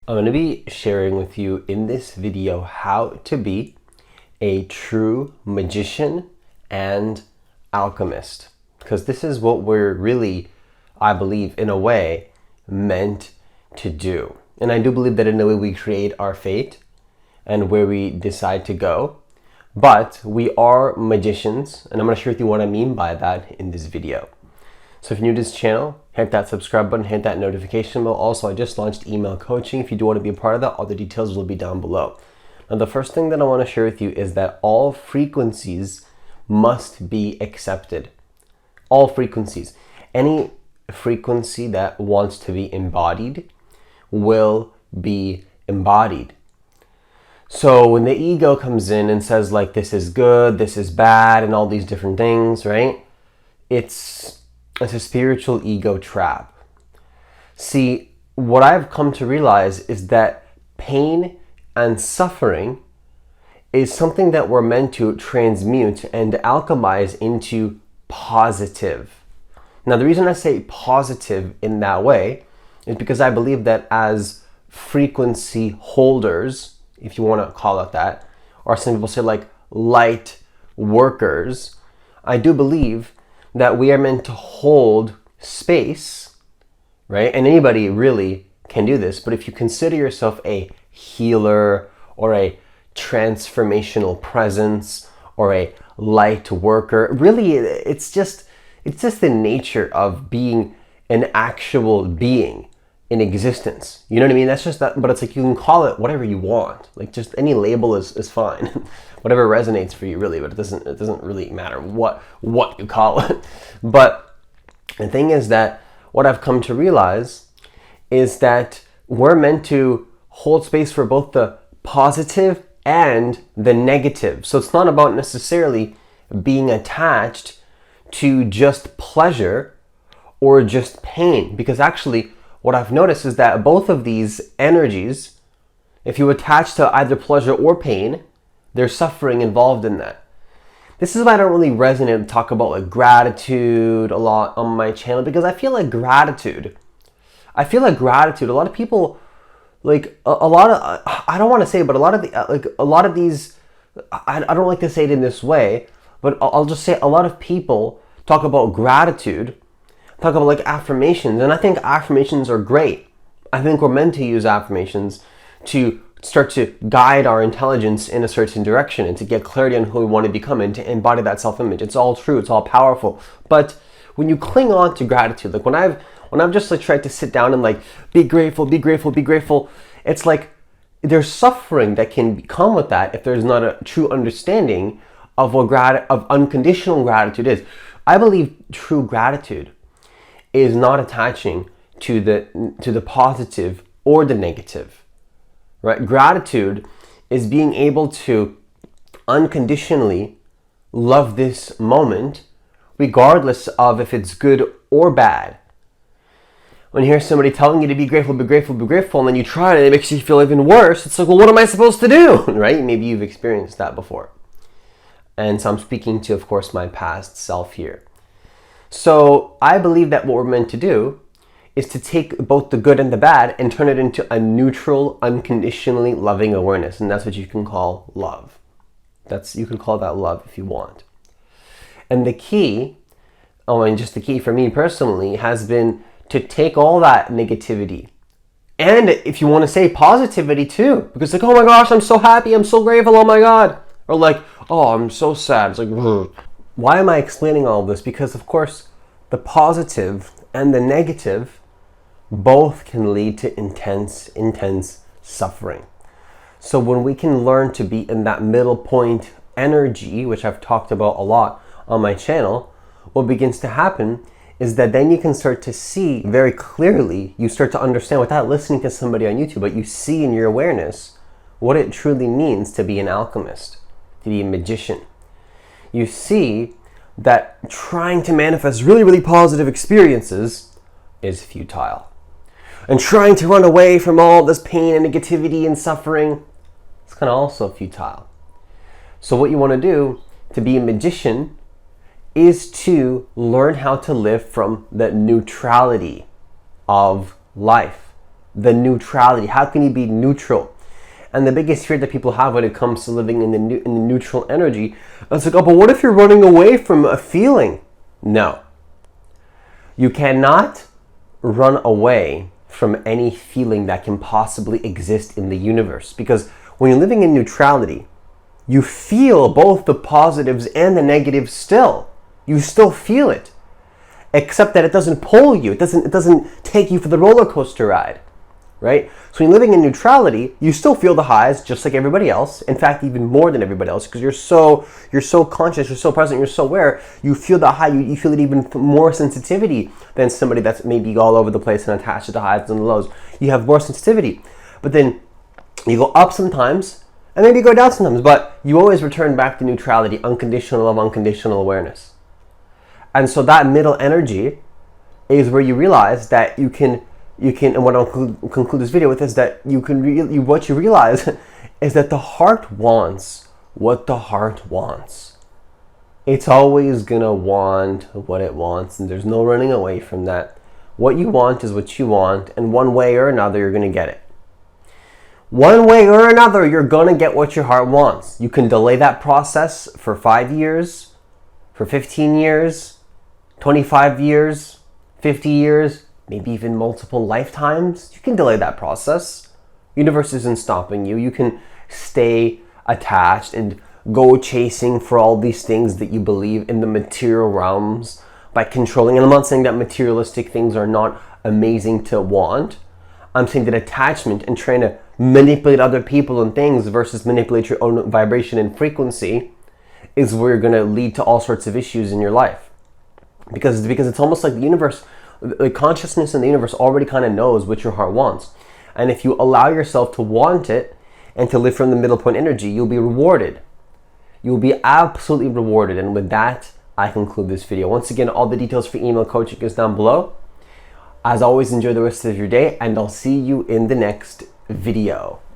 I'm going to be sharing with you in this video how to be a true magician and alchemist. Because this is what we're really, I believe, in a way, meant to do. And I do believe that in a way we create our fate and where we decide to go. But we are magicians, and I'm going to share with you what I mean by that in this video. So if you're new to this channel, hit that subscribe button, hit that notification bell. Also, I just launched email coaching. If you do want to be a part of that, all the details will be down below. Now, the first thing that I want to share with you is that all frequencies must be accepted. All frequencies. Any frequency that wants to be embodied will be embodied. So when the ego comes in and says like, this is good, this is bad, and all these different things, right? It's a spiritual ego trap. See, what I've come to realize is that pain and suffering is something that we're meant to transmute and alchemize into positive. Now, the reason I say positive in that way is because I believe that as frequency holders, if you want to call it that, or some people say like light workers, I do believe that we are meant to hold space, right? And anybody really can do this, but if you consider yourself a healer or a transformational presence or a light worker, really it's just the nature of being an actual being in existence. You know what I mean? That's just that, but it's like you can call it whatever you want. Like just any label is fine. Whatever resonates for you really, but it doesn't really matter what you call it. But the thing is that what I've come to realize is that we're meant to hold space for both the positive and the negative. So it's not about necessarily being attached to just pleasure or just pain, because actually what I've noticed is that both of these energies, if you attach to either pleasure or pain, there's suffering involved in that. This is why I don't really resonate and talk about like gratitude a lot on my channel, because I feel like gratitude, a lot of people, like a lot of, I don't want to say, but a lot of these, I don't like to say it in this way, but I'll just say a lot of people talk about gratitude, talk about like affirmations, and I think affirmations are great. I think we're meant to use affirmations to start to guide our intelligence in a certain direction and to get clarity on who we want to become and to embody that self-image. It's all true, it's all powerful. But when you cling on to gratitude, like when I've just like tried to sit down and like be grateful, it's like there's suffering that can come with that if there's not a true understanding of what of unconditional gratitude is. I believe true gratitude is not attaching to the positive or the negative, right? Gratitude is being able to unconditionally love this moment, regardless of if it's good or bad. When you hear somebody telling you to be grateful, and then you try it and it makes you feel even worse, it's like, well, what am I supposed to do, right? Maybe you've experienced that before. And so I'm speaking to, of course, my past self here. So I believe that what we're meant to do is to take both the good and the bad and turn it into a neutral, unconditionally loving awareness. And that's what you can call love. You can call that love if you want. And the key, just the key for me personally, has been to take all that negativity. And if you want to say positivity too, because like, oh my gosh, I'm so happy, I'm so grateful, oh my God. Or like, oh, I'm so sad. It's like, ugh. Why am I explaining all of this? Because of course, the positive and the negative both can lead to intense suffering. So when we can learn to be in that middle point energy, which I've talked about a lot on my channel, what begins to happen is that then you can start to see very clearly, you start to understand without listening to somebody on YouTube, but you see in your awareness what it truly means to be an alchemist, to be a magician. You see that trying to manifest really positive experiences is futile. And trying to run away from all this pain and negativity and suffering is kind of also futile. So what you want to do to be a magician is to learn how to live from the neutrality of life, the neutrality. How can you be neutral? And the biggest fear that people have when it comes to living in the neutral energy is like, oh, but what if you're running away from a feeling? No. You cannot run away from any feeling that can possibly exist in the universe. Because when you're living in neutrality, you feel both the positives and the negatives still. You still feel it. Except that it doesn't pull you. It doesn't take you for the roller coaster ride. Right? So when you're living in neutrality, you still feel the highs just like everybody else. In fact, even more than everybody else, because you're so conscious, you're so present, you're so aware. You feel the high. You feel it even more sensitivity than somebody that's maybe all over the place and attached to the highs and the lows. You have more sensitivity, but then you go up sometimes and maybe you go down sometimes. But you always return back to neutrality, unconditional love, unconditional awareness. And so that middle energy is where you realize that you can, and what I'll conclude this video with is that what you realize is that the heart wants what the heart wants. It's always gonna want what it wants, and there's no running away from that. What you want is what you want, and one way or another, you're gonna get it. One way or another, you're gonna get what your heart wants. You can delay that process for 5 years, for 15 years, 25 years, 50 years, maybe even multiple lifetimes. You can delay that process. Universe isn't stopping you. You can stay attached and go chasing for all these things that you believe in the material realms by controlling. And I'm not saying that materialistic things are not amazing to want. I'm saying that attachment and trying to manipulate other people and things versus manipulate your own vibration and frequency is where you're going to lead to all sorts of issues in your life. Because it's almost like the universe, the consciousness in the universe already kind of knows what your heart wants. And if you allow yourself to want it and to live from the middle point energy, you'll be rewarded. You'll be absolutely rewarded. And with that, I conclude this video. Once again, all the details for email coaching is down below. As always, enjoy the rest of your day, and I'll see you in the next video.